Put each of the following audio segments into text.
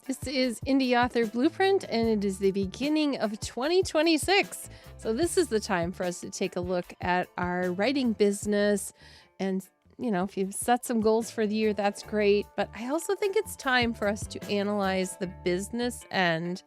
This is Indie Author Blueprint, and it is the beginning of 2026. So this is the time for us to take a look at our writing business. And, if you've set some goals for the year, that's great. But I also think it's time for us to analyze the business end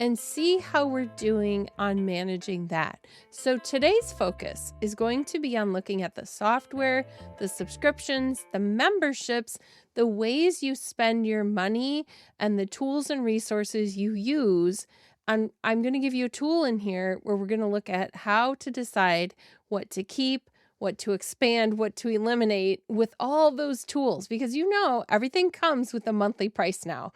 and see how we're doing on managing that. So today's focus is going to be on looking at the software, the subscriptions, the memberships, the ways you spend your money, and the tools and resources you use. And I'm going to give you a tool in here where we're going to look at how to decide what to keep, what to expand, what to eliminate with all those tools, because everything comes with a monthly price now.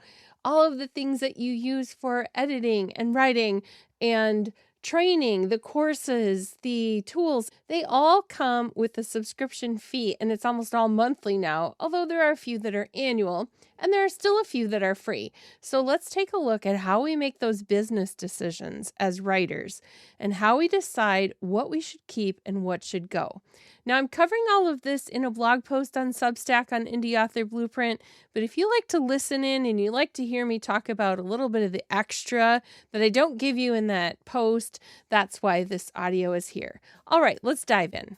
All of the things that you use for editing and writing and training, the courses, the tools, they all come with a subscription fee, and it's almost all monthly now, although there are a few that are annual, and there are still a few that are free. So let's take a look at how we make those business decisions as writers and how we decide what we should keep and what should go. Now, I'm covering all of this in a blog post on Substack on Indie Author Blueprint, but if you like to listen in and you like to hear me talk about a little bit of the extra that I don't give you in that post, that's why this audio is here. All right, let's dive in.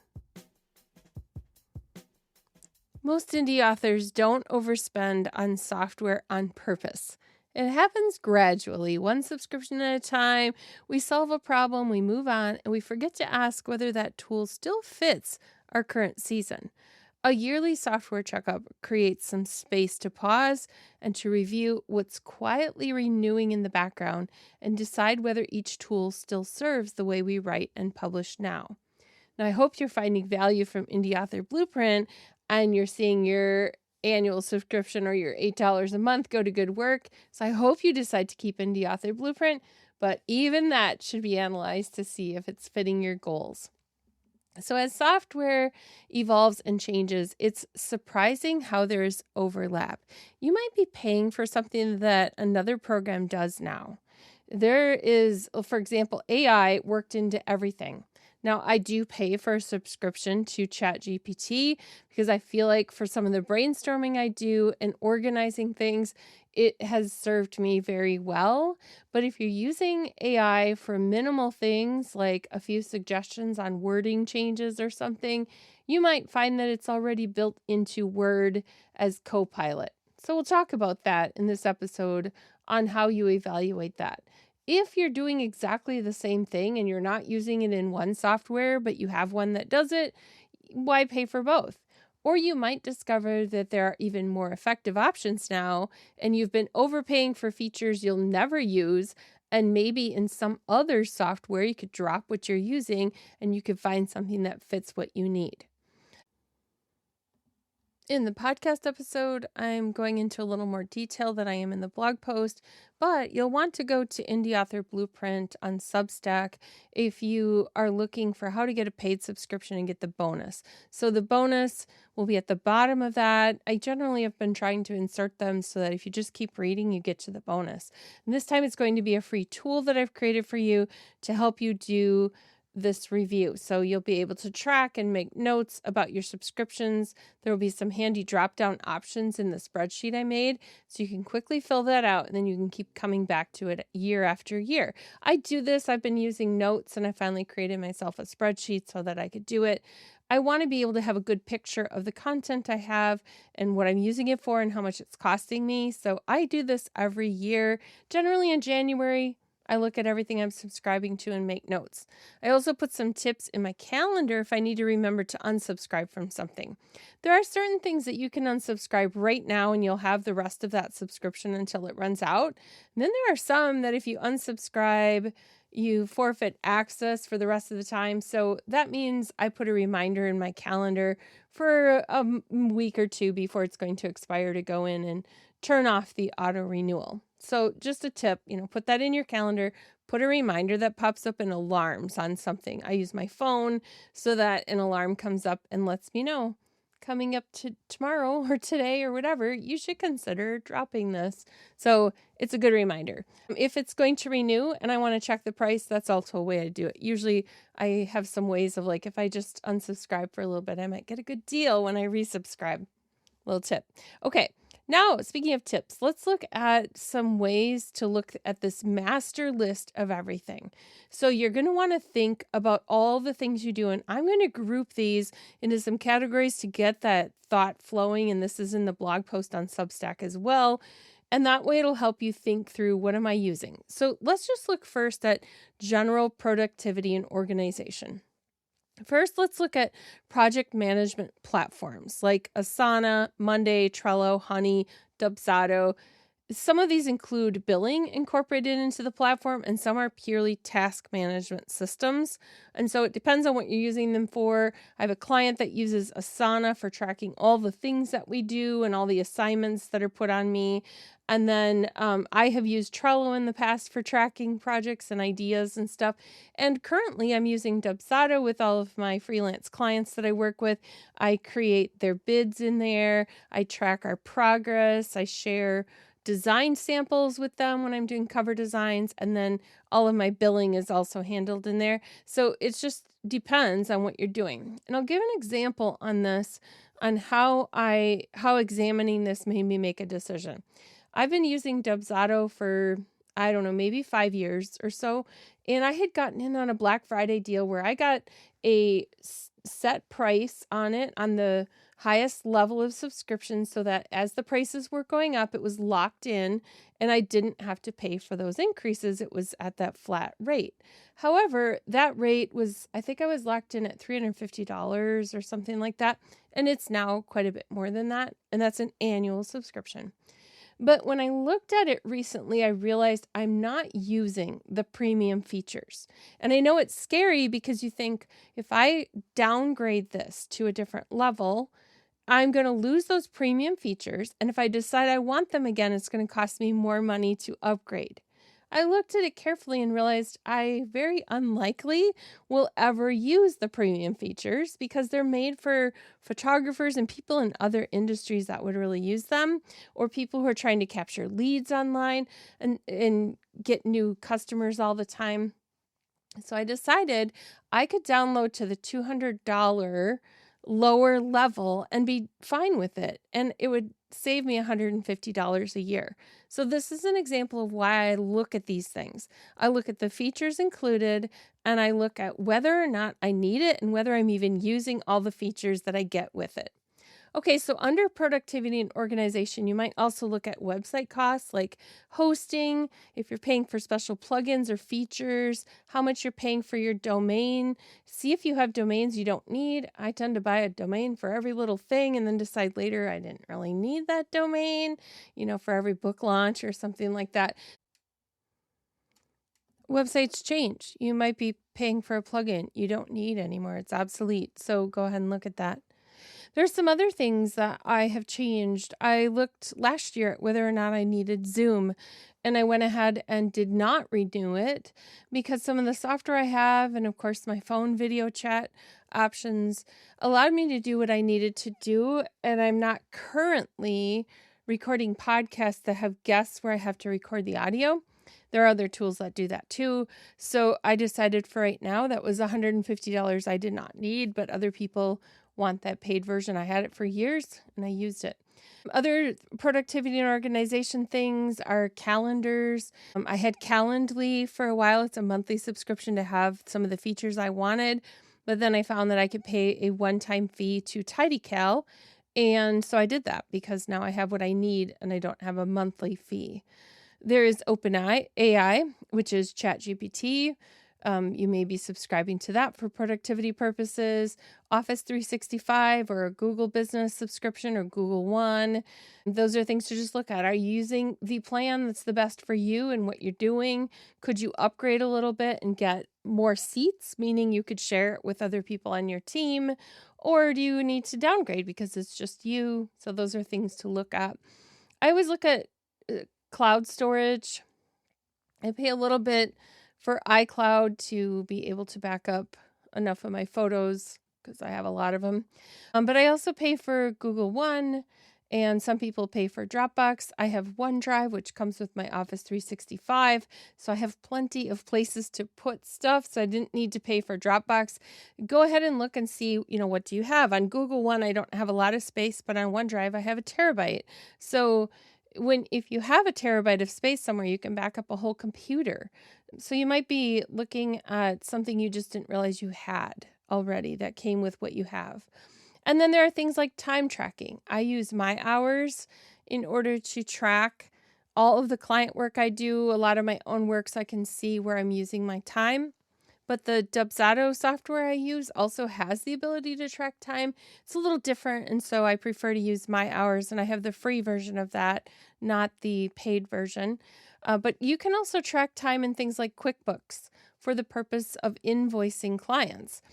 Most indie authors don't overspend on software on purpose. It happens gradually, one subscription at a time. We solve a problem, we move on, and we forget to ask whether that tool still fits our current season. A yearly software checkup creates some space to pause and to review what's quietly renewing in the background and decide whether each tool still serves the way we write and publish now. Now, I hope you're finding value from Indie Author Blueprint and you're seeing your annual subscription or your $8 a month go to good work. So I hope you decide to keep Indie Author Blueprint, but even that should be analyzed to see if it's fitting your goals. So as software evolves and changes, it's surprising how there's overlap. You might be paying for something that another program does now. There is, for example, AI worked into everything. Now, I do pay for a subscription to ChatGPT because I feel like for some of the brainstorming I do and organizing things, it has served me very well. But if you're using AI for minimal things like a few suggestions on wording changes or something, you might find that it's already built into Word as Copilot. So we'll talk about that in this episode on how you evaluate that. If you're doing exactly the same thing and you're not using it in one software, but you have one that does it, why pay for both? Or you might discover that there are even more effective options now, and you've been overpaying for features you'll never use, and maybe in some other software you could drop what you're using and you could find something that fits what you need. In the podcast episode, I'm going into a little more detail than I am in the blog post, but you'll want to go to Indie Author Blueprint on Substack if you are looking for how to get a paid subscription and get the bonus. So the bonus will be at the bottom of that. I generally have been trying to insert them so that if you just keep reading, you get to the bonus. And this time it's going to be a free tool that I've created for you to help you do this review. So you'll be able to track and make notes about your subscriptions. There will be some handy drop-down options in the spreadsheet I made, so you can quickly fill that out and then you can keep coming back to it year after year. I do this. I've been using notes and I finally created myself a spreadsheet so that I could do it. I want to be able to have a good picture of the content I have and what I'm using it for and how much it's costing me. So I do this every year, generally in January. I look at everything I'm subscribing to and make notes. I also put some tips in my calendar if I need to remember to unsubscribe from something. There are certain things that you can unsubscribe right now and you'll have the rest of that subscription until it runs out. And then there are some that if you unsubscribe, you forfeit access for the rest of the time. So that means I put a reminder in my calendar for a week or two before it's going to expire to go in and turn off the auto renewal. So just a tip, put that in your calendar, put a reminder that pops up in alarms on something. I use my phone so that an alarm comes up and lets me know coming up to tomorrow or today or whatever, you should consider dropping this. So it's a good reminder. If it's going to renew and I want to check the price, that's also a way I do it. Usually I have some ways of if I just unsubscribe for a little bit, I might get a good deal when I resubscribe. Little tip. Okay. Now, speaking of tips, let's look at some ways to look at this master list of everything. So you're going to want to think about all the things you do, and I'm going to group these into some categories to get that thought flowing, and this is in the blog post on Substack as well. And that way it'll help you think through, what am I using? So let's just look first at general productivity and organization. First, let's look at project management platforms like Asana, Monday, Trello, Honey, Dubsado. Some of these include billing incorporated into the platform, and some are purely task management systems. And so it depends on what you're using them for. I have a client that uses Asana for tracking all the things that we do and all the assignments that are put on me. And then I have used Trello in the past for tracking projects and ideas and stuff. And currently I'm using Dubsado with all of my freelance clients that I work with. I create their bids in there. I track our progress. I share design samples with them when I'm doing cover designs, and then all of my billing is also handled in there. So it just depends on what you're doing. And I'll give an example on this, on how examining this made me make a decision. I've been using Dubsado for, I don't know, maybe 5 years or so, and I had gotten in on a Black Friday deal where I got a set price on it, on the highest level of subscription, so that as the prices were going up, it was locked in and I didn't have to pay for those increases. It was at that flat rate. However, that rate was, I think I was locked in at $350 or something like that. And it's now quite a bit more than that. And that's an annual subscription. But when I looked at it recently, I realized I'm not using the premium features. And I know it's scary because you think, if I downgrade this to a different level, I'm going to lose those premium features. And if I decide I want them again, it's going to cost me more money to upgrade. I looked at it carefully and realized I very unlikely will ever use the premium features, because they're made for photographers and people in other industries that would really use them, or people who are trying to capture leads online and get new customers all the time. So I decided I could download to the $200 lower level and be fine with it, and it would save me $150 a year. So this is an example of why I look at these things. I look at the features included, and I look at whether or not I need it and whether I'm even using all the features that I get with it. Okay, so under productivity and organization, you might also look at website costs like hosting, if you're paying for special plugins or features, how much you're paying for your domain. See if you have domains you don't need. I tend to buy a domain for every little thing and then decide later I didn't really need that domain, for every book launch or something like that. Websites change. You might be paying for a plugin you don't need anymore. It's obsolete. So go ahead and look at that. There's some other things that I have changed. I looked last year at whether or not I needed Zoom, and I went ahead and did not renew it because some of the software I have, and of course my phone video chat options, allowed me to do what I needed to do. And I'm not currently recording podcasts that have guests where I have to record the audio. There are other tools that do that too. So I decided for right now that was $150 I did not need, but other people want that paid version. I had it for years and I used it. Other productivity and organization things are calendars. I had Calendly for a while. It's a monthly subscription to have some of the features I wanted, but then I found that I could pay a one-time fee to TidyCal. And so I did that because now I have what I need and I don't have a monthly fee. There is OpenAI, which is ChatGPT. You may be subscribing to that for productivity purposes. Office 365 or a Google Business subscription or Google One. Those are things to just look at. Are you using the plan that's the best for you and what you're doing? Could you upgrade a little bit and get more seats, meaning you could share it with other people on your team? Or do you need to downgrade because it's just you? So those are things to look at. I always look at cloud storage. I pay a little bit for iCloud to be able to back up enough of my photos because I have a lot of them. But I also pay for Google One And some people pay for Dropbox. I have OneDrive, which comes with my Office 365. So I have plenty of places to put stuff. So I didn't need to pay for Dropbox. Go ahead and look and see, what do you have? On Google One, I don't have a lot of space, but on OneDrive, I have a terabyte. So if you have a terabyte of space somewhere, you can back up a whole computer. So you might be looking at something you just didn't realize you had already that came with what you have. And then there are things like time tracking. I use my hours in order to track all of the client work I do, a lot of my own work, so I can see where I'm using my time. But the Dubsado software I use also has the ability to track time. It's a little different, and so I prefer to use my hours, and I have the free version of that, not the paid version. But you can also track time in things like QuickBooks for the purpose of invoicing clients.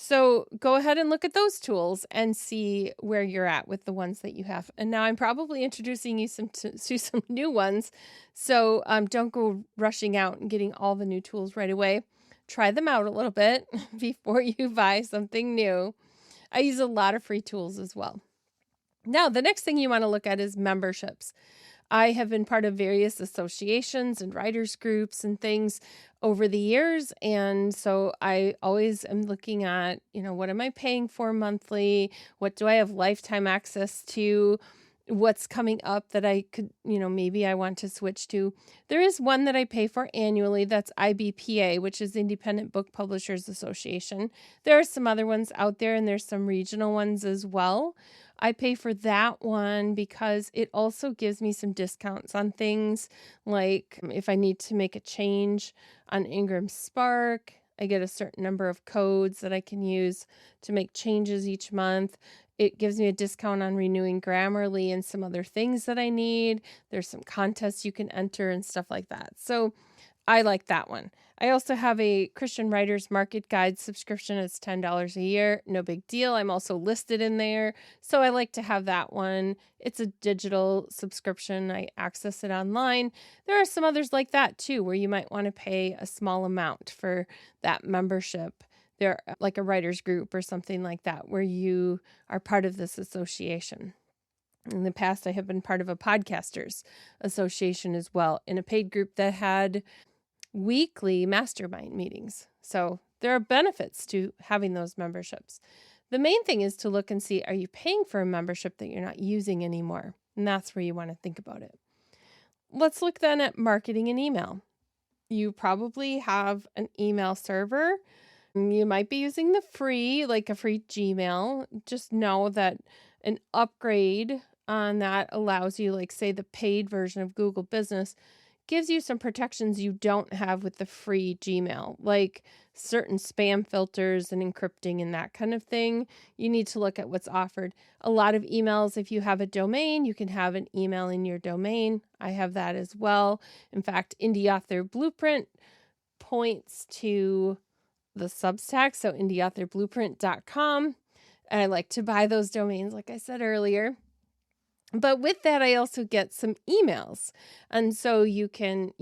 So go ahead and look at those tools and see where you're at with the ones that you have. And now I'm probably introducing you to some new ones. So don't go rushing out and getting all the new tools right away. Try them out a little bit before you buy something new. I use a lot of free tools as well. Now, the next thing you want to look at is memberships. I have been part of various associations and writers groups and things over the years. And so I always am looking at, what am I paying for monthly? What do I have lifetime access to? What's coming up that I could, maybe I want to switch to. There is one that I pay for annually. That's IBPA, which is Independent Book Publishers Association. There are some other ones out there, and there's some regional ones as well. I pay for that one because it also gives me some discounts on things, like if I need to make a change on Ingram Spark, I get a certain number of codes that I can use to make changes each month. It gives me a discount on renewing Grammarly and some other things that I need. There's some contests you can enter and stuff like that. So I like that one. I also have a Christian Writers Market Guide subscription. It's $10 a year. No big deal. I'm also listed in there. So I like to have that one. It's a digital subscription. I access it online. There are some others like that too, where you might want to pay a small amount for that membership. They're like a writers group or something like that, where you are part of this association. In the past, I have been part of a podcasters association as well, in a paid group that had weekly mastermind meetings. So there are benefits to having those memberships. The main thing is to look and see, are you paying for a membership that you're not using anymore? And that's where you want to think about it. Let's look then at marketing and email. You probably have an email server. You might be using the free, like a free Gmail. Just know that an upgrade on that allows you, like say the paid version of Google Business, gives you some protections you don't have with the free Gmail, like certain spam filters and encrypting and that kind of thing. You need to look at what's offered. A lot of emails, if you have a domain, you can have an email in your domain. I have that as well. In fact, Indie Author Blueprint points to the Substack, so indieauthorblueprint.com. And I like to buy those domains, like I said earlier. But with that, I also get some emails. And so you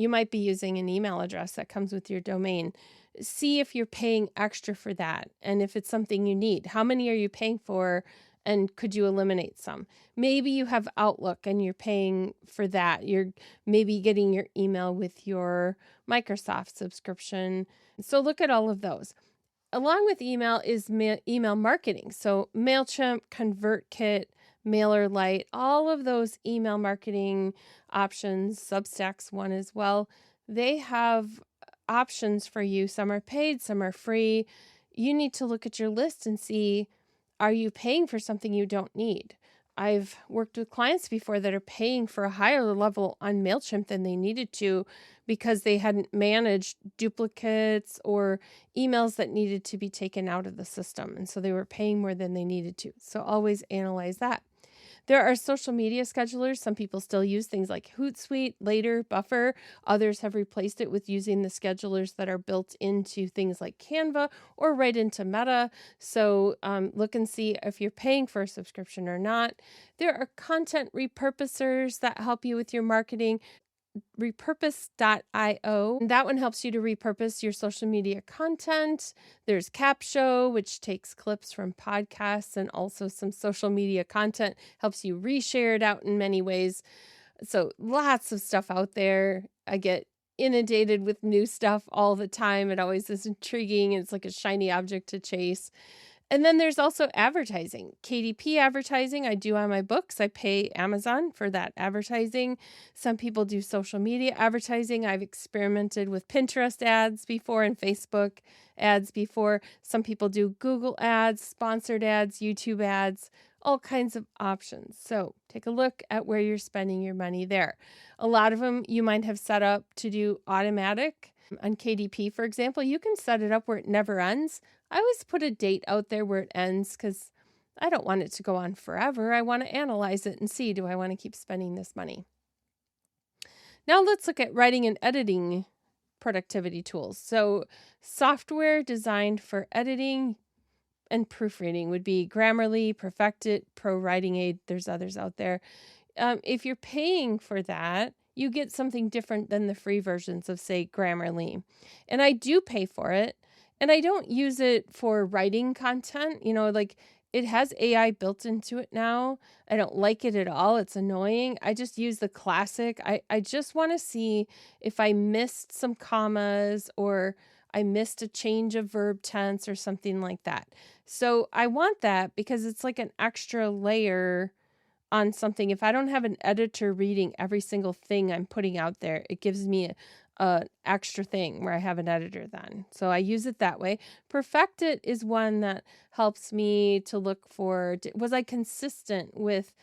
might be using an email address that comes with your domain. See if you're paying extra for that and if it's something you need. How many are you paying for? And could you eliminate some? Maybe you have Outlook and you're paying for that. You're maybe getting your email with your Microsoft subscription. So look at all of those. Along with email is email marketing. So MailChimp, ConvertKit, MailerLite, all of those email marketing options, Substack's one as well, they have options for you. Some are paid, some are free. You need to look at your list and see, are you paying for something you don't need? I've worked with clients before that are paying for a higher level on MailChimp than they needed to because they hadn't managed duplicates or emails that needed to be taken out of the system. And so they were paying more than they needed to. So always analyze that. There are social media schedulers. Some people still use things like Hootsuite, Later, Buffer. Others have replaced it with using the schedulers that are built into things like Canva or right into Meta. So look and see if you're paying for a subscription or not. There are content repurposers that help you with your marketing. repurpose.io. That one helps you to repurpose your social media content. There's Capshow, which takes clips from podcasts and also some social media content, helps you reshare it out in many ways. So lots of stuff out there. I get inundated with new stuff all the time. It always is intriguing. It's like a shiny object to chase. And then there's also advertising. KDP advertising I do on my books. I pay Amazon for that advertising. Some people do social media advertising. I've experimented with Pinterest ads before and Facebook ads before. Some people do Google ads, sponsored ads, YouTube ads, all kinds of options. So take a look at where you're spending your money there. A lot of them you might have set up to do automatic. On KDP, for example, you can set it up where it never ends. I always put a date out there where it ends because I don't want it to go on forever. I want to analyze it and see, do I want to keep spending this money? Now let's look at writing and editing productivity tools. So software designed for editing and proofreading would be Grammarly, Perfectit, Pro Writing Aid. There's others out there. If you're paying for that, you get something different than the free versions of, say, Grammarly. And I do pay for it. And I don't use it for writing content. Like it has AI built into it now. I don't like it at all. It's annoying. I just use the classic. I just want to see if I missed some commas or I missed a change of verb tense or something like that. So I want that because it's like an extra layer on something. If I don't have an editor reading every single thing I'm putting out there, it gives me a extra thing where I have an editor then. So I use it that way. Perfectit is one that helps me to look for, was I consistent with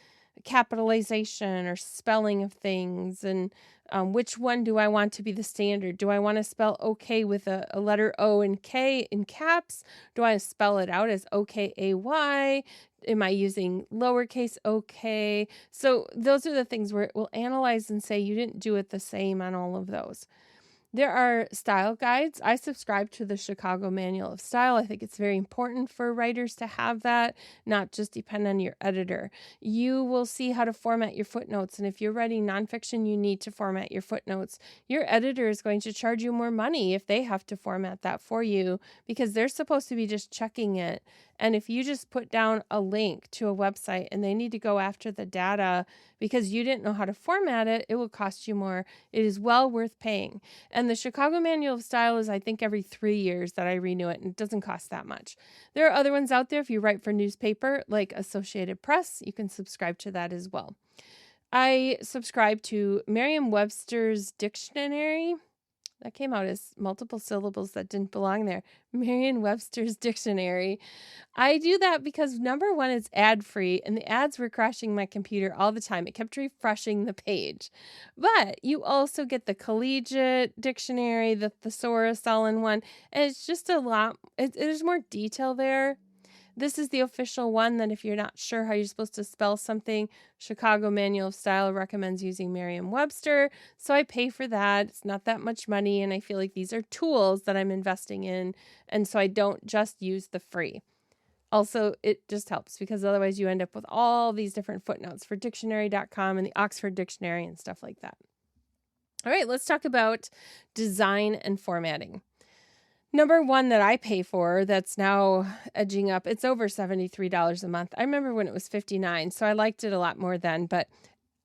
capitalization or spelling of things, and which one do I want to be the standard? Do I want to spell okay with a letter O and K in caps? Do I spell it out as OKAY? Am I using lowercase okay? So those are the things where it will analyze and say you didn't do it the same on all of those. There are style guides. I subscribe to the Chicago Manual of Style. I think it's very important for writers to have that, not just depend on your editor. You will see how to format your footnotes. And if you're writing nonfiction, you need to format your footnotes. Your editor is going to charge you more money if they have to format that for you because they're supposed to be just checking it. And if you just put down a link to a website and they need to go after the data because you didn't know how to format it, it will cost you more. It is well worth paying. And the Chicago Manual of Style is, I think, every 3 years that I renew it, and it doesn't cost that much. There are other ones out there. If you write for newspaper, like Associated Press, you can subscribe to that as well. I subscribe to Merriam-Webster's Dictionary. That came out as multiple syllables that didn't belong there. Merriam-Webster's Dictionary. I do that because number one, it's ad-free, and the ads were crashing my computer all the time. It kept refreshing the page. But you also get the Collegiate Dictionary, the Thesaurus all-in-one, and it's just a lot. There's more detail there. This is the official one that if you're not sure how you're supposed to spell something, Chicago Manual of Style recommends using Merriam-Webster. So I pay for that. It's not that much money, and I feel like these are tools that I'm investing in, and so I don't just use the free. Also, it just helps because otherwise you end up with all these different footnotes for dictionary.com and the Oxford Dictionary and stuff like that. All right, let's talk about design and formatting. Number one that I pay for that's now edging up, it's over $73 a month. I remember when it was $59, so I liked it a lot more then. But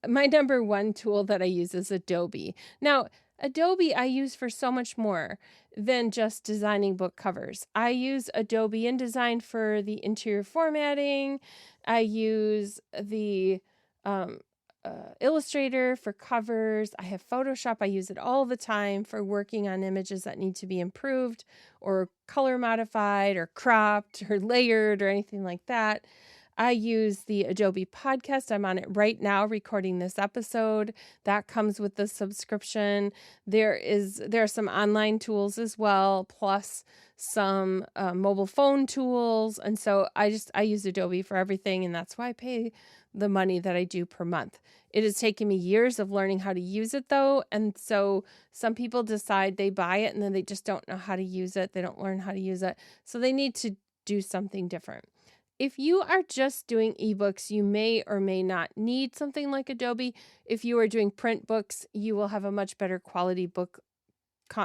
my number one tool that I use is Adobe. Now, Adobe I use for so much more than just designing book covers. I use Adobe InDesign for the interior formatting. I use the Illustrator for covers. I have Photoshop. I use it all the time for working on images that need to be improved or color modified or cropped or layered or anything like that. I use the Adobe Podcast. I'm on it right now recording this episode. That comes with the subscription. There are some online tools as well, plus some mobile phone tools. And so I use Adobe for everything, and that's why I pay the money that I do per month. It has taken me years of learning how to use it though. And so some people decide they buy it and then they just don't know how to use it. They don't learn how to use it. So they need to do something different. If you are just doing ebooks, you may or may not need something like Adobe. If you are doing print books, you will have a much better quality book.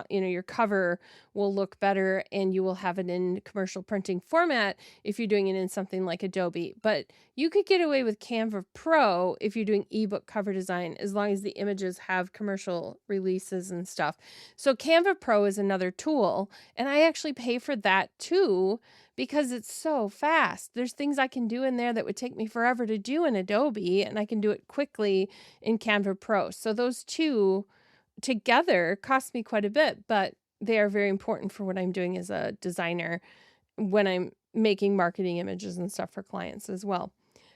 Your cover will look better and you will have it in commercial printing format if you're doing it in something like Adobe. But you could get away with Canva Pro if you're doing ebook cover design, as long as the images have commercial releases and stuff. So Canva Pro is another tool, and I actually pay for that too because it's so fast. There's things I can do in there that would take me forever to do in Adobe, and I can do it quickly in Canva Pro. So those two together cost me quite a bit, but they are very important for what I'm doing as a designer when I'm making marketing images and stuff for clients as well.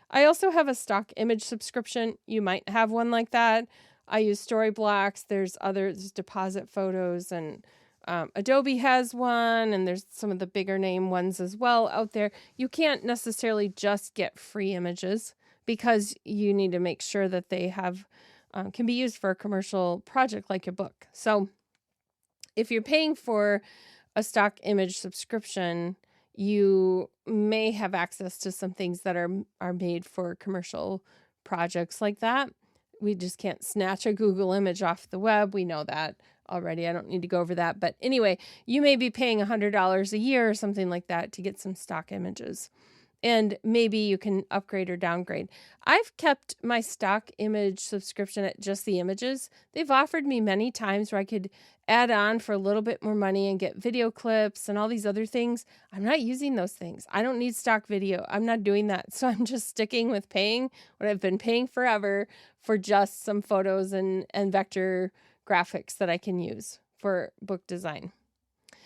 I also have a stock image subscription. You might have one like that. I use Storyblocks. There's deposit photos, and Adobe has one, and there's some of the bigger name ones as well out there. You can't necessarily just get free images because you need to make sure that they have can be used for a commercial project like a book. So if you're paying for a stock image subscription, you may have access to some things that are made for commercial projects like that. We just can't snatch a Google image off the web. We know that already. I don't need to go over that. But anyway, you may be paying $100 a year or something like that to get some stock images. And maybe you can upgrade or downgrade. I've kept my stock image subscription at just the images. They've offered me many times where I could add on for a little bit more money and get video clips and all these other things. I'm not using those things. I don't need stock video. I'm not doing that. So I'm just sticking with paying what I've been paying forever for just some photos and vector graphics that I can use for book design.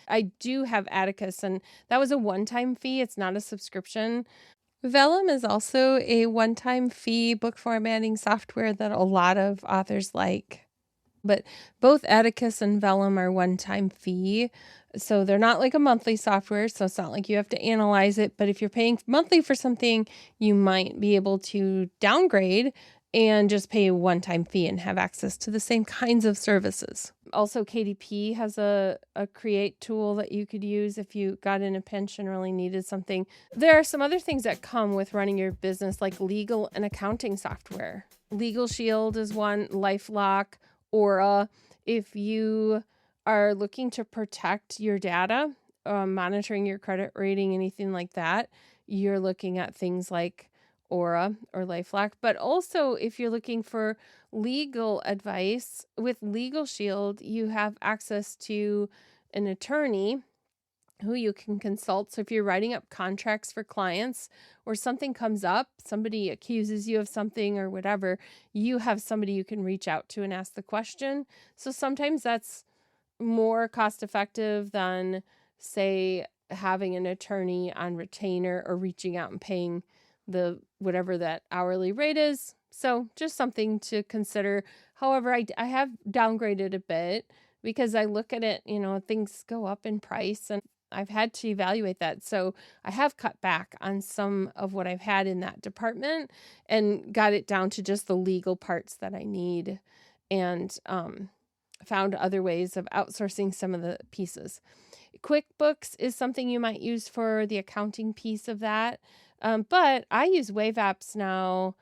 I do have Atticus, and that was a one-time fee. It's not a subscription. Vellum is also a one-time fee book formatting software that a lot of authors like. But both Atticus and Vellum are one-time fee. So they're not like a monthly software, so it's not like you have to analyze it. But if you're paying monthly for something, you might be able to downgrade and just pay a one-time fee and have access to the same kinds of services. Also, KDP has a create tool that you could use if you got in a pinch and really needed something. There are some other things that come with running your business, like legal and accounting software. Legal Shield is one, LifeLock, Aura. If you are looking to protect your data, monitoring your credit rating, anything like that, you're looking at things like Aura or LifeLock. But also, if you're looking for legal advice, with Legal Shield, you have access to an attorney who you can consult. So if you're writing up contracts for clients or something comes up, somebody accuses you of something or whatever, you have somebody you can reach out to and ask the question. So sometimes that's more cost effective than, say, having an attorney on retainer or reaching out and paying the whatever that hourly rate is. So just something to consider. However, I have downgraded a bit because I look at it, things go up in price and I've had to evaluate that. So I have cut back on some of what I've had in that department and got it down to just the legal parts that I need, and found other ways of outsourcing some of the pieces. QuickBooks is something you might use for the accounting piece of that. But I use Wave Apps now,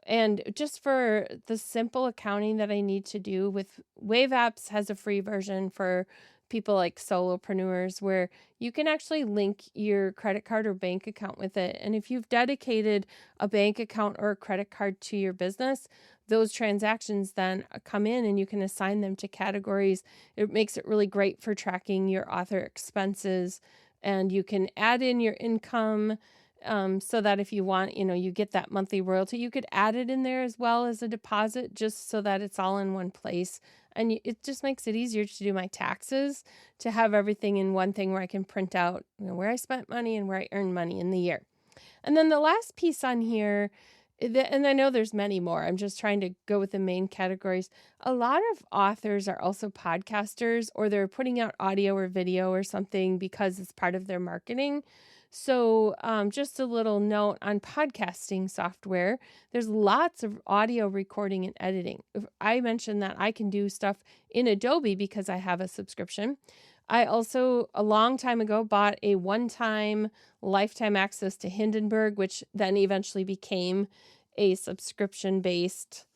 and just for the simple accounting that I need to do with Wave Apps has a free version for people like solopreneurs where you can actually link your credit card or bank account with it. And if you've dedicated a bank account or a credit card to your business, those transactions then come in and you can assign them to categories. It makes it really great for tracking your author expenses, and you can add in your income. So that if you want, you get that monthly royalty, you could add it in there as well as a deposit, just so that it's all in one place. And it just makes it easier to do my taxes, to have everything in one thing where I can print out where I spent money and where I earned money in the year. And then the last piece on here, and I know there's many more, I'm just trying to go with the main categories. A lot of authors are also podcasters, or they're putting out audio or video or something because it's part of their marketing. So just a little note on podcasting software. There's lots of audio recording and editing. I mentioned that I can do stuff in Adobe because I have a subscription. I also, a long time ago, bought a one-time lifetime access to Hindenburg, which then eventually became a subscription-based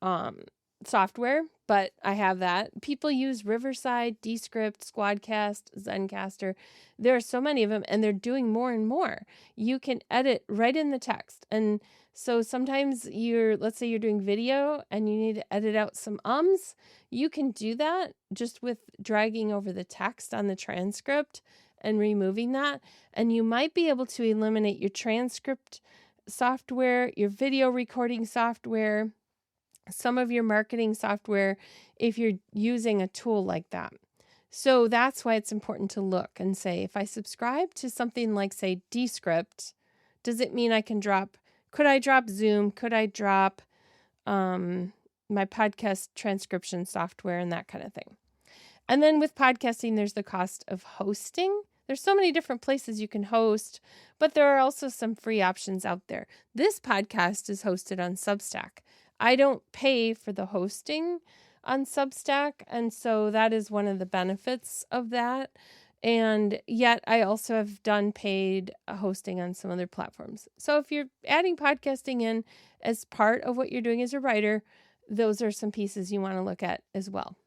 um, software, but I have that. People use Riverside, Descript, Squadcast, Zencaster. There are so many of them, and they're doing more and more. You can edit right in the text. And so sometimes let's say you're doing video and you need to edit out some ums. You can do that just with dragging over the text on the transcript and removing that. And you might be able to eliminate your transcript software, your video recording software, some of your marketing software if you're using a tool like that. So that's why it's important to look and say, if I subscribe to something like, say, Descript, does it mean could I drop Zoom? Could I drop my podcast transcription software and that kind of thing? And then with podcasting, there's the cost of hosting. There's so many different places you can host, but there are also some free options out there. This podcast is hosted on Substack. I don't pay for the hosting on Substack, and so that is one of the benefits of that. And yet I also have done paid hosting on some other platforms. So if you're adding podcasting in as part of what you're doing as a writer, those are some pieces you want to look at as well.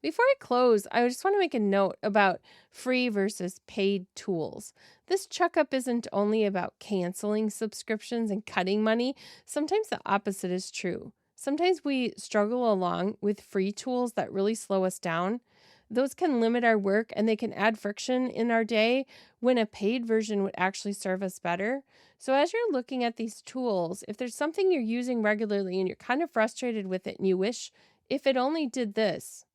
Before I close, I just want to make a note about free versus paid tools. This checkup isn't only about canceling subscriptions and cutting money. Sometimes the opposite is true. Sometimes we struggle along with free tools that really slow us down. Those can limit our work and they can add friction in our day when a paid version would actually serve us better. So as you're looking at these tools, if there's something you're using regularly and you're kind of frustrated with it and you wish if it only did this,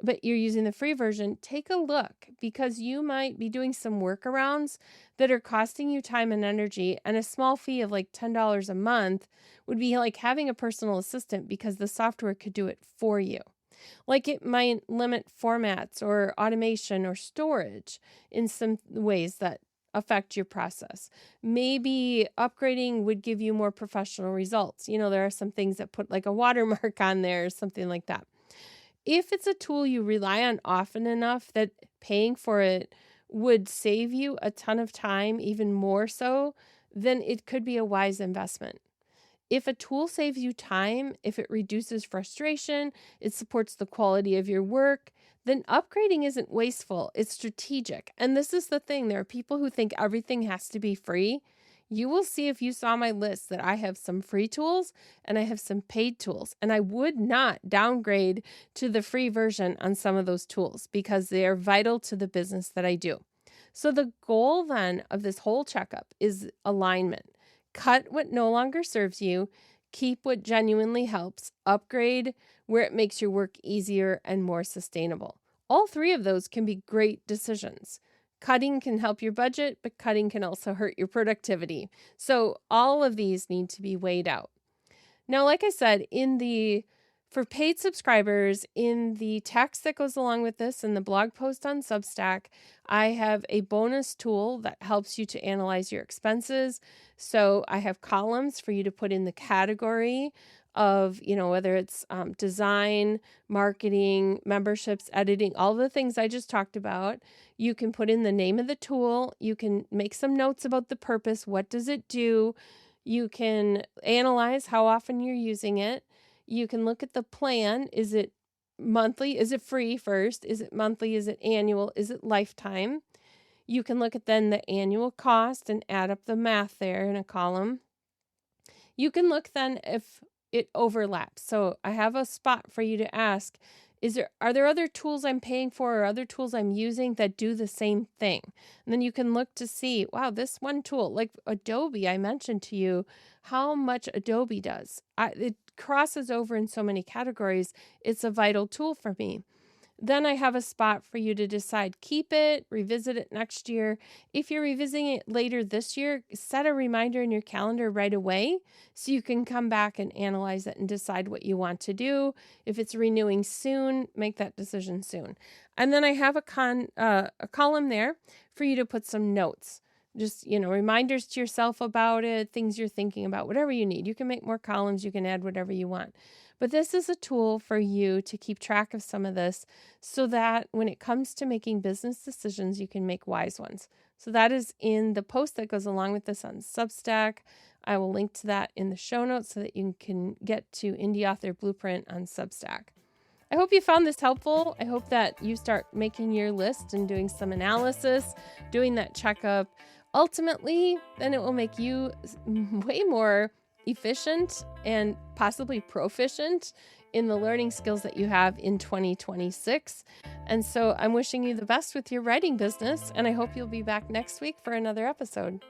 but you're using the free version, take a look, because you might be doing some workarounds that are costing you time and energy, and a small fee of like $10 a month would be like having a personal assistant because the software could do it for you. Like it might limit formats or automation or storage in some ways that affect your process. Maybe upgrading would give you more professional results. There are some things that put like a watermark on there or something like that. If it's a tool you rely on often enough that paying for it would save you a ton of time, even more so, then it could be a wise investment. If a tool saves you time, if it reduces frustration, it supports the quality of your work, then upgrading isn't wasteful, it's strategic. And this is the thing, there are people who think everything has to be free. You will see if you saw my list that I have some free tools and I have some paid tools. And I would not downgrade to the free version on some of those tools because they are vital to the business that I do. So the goal then of this whole checkup is alignment. Cut what no longer serves you, keep what genuinely helps, upgrade where it makes your work easier and more sustainable. All three of those can be great decisions. Cutting can help your budget, but cutting can also hurt your productivity. So all of these need to be weighed out. Now, like I said, for paid subscribers, in the text that goes along with this and the blog post on Substack, I have a bonus tool that helps you to analyze your expenses. So I have columns for you to put in the category of, whether it's design, marketing, memberships, editing, all the things I just talked about. You can put in the name of the tool. You can make some notes about the purpose. What does it do? You can analyze how often you're using it. You can look at the plan. Is it monthly? Is it free first? Is it monthly? Is it annual? Is it lifetime? You can look at then the annual cost and add up the math there in a column. You can look then if it overlaps. So I have a spot for you to ask, are there other tools I'm paying for or other tools I'm using that do the same thing? And then you can look to see, wow, this one tool, like Adobe, I mentioned to you how much Adobe does. It crosses over in so many categories. It's a vital tool for me. Then I have a spot for you to decide, keep it, revisit it next year. If you're revisiting it later this year, set a reminder in your calendar right away so you can come back and analyze it and decide what you want to do. If it's renewing soon, make that decision soon. And then I have a column there for you to put some notes. Just, reminders to yourself about it, things you're thinking about, whatever you need. You can make more columns, you can add whatever you want. But this is a tool for you to keep track of some of this so that when it comes to making business decisions, you can make wise ones. So that is in the post that goes along with this on Substack. I will link to that in the show notes so that you can get to Indie Author Blueprint on Substack. I hope you found this helpful. I hope that you start making your list and doing some analysis, doing that checkup. Ultimately, then it will make you way more efficient and possibly proficient in the learning skills that you have in 2026. And so I'm wishing you the best with your writing business, and I hope you'll be back next week for another episode.